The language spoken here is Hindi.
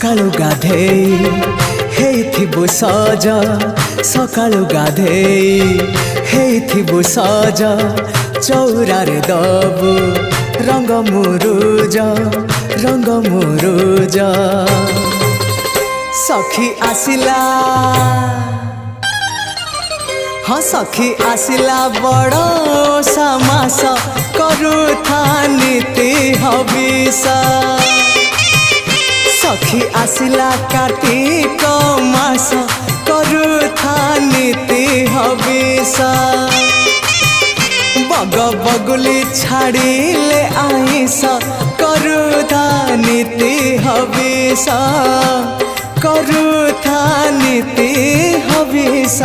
सकाळु गाधेई हेइथिबु सज सकाळु गाधेई हेइथिबु सज चौरारे दबु रंग मुरुज सखी आसिला हाँ सखी आसिला बड़ समास करुथा नीति हबिष सखी आसिला कार्तिक मास करुथा नीति हबिष बग बगुली छाड़िले आइस करुथा नीति हबिष करुथा नीति हबिष।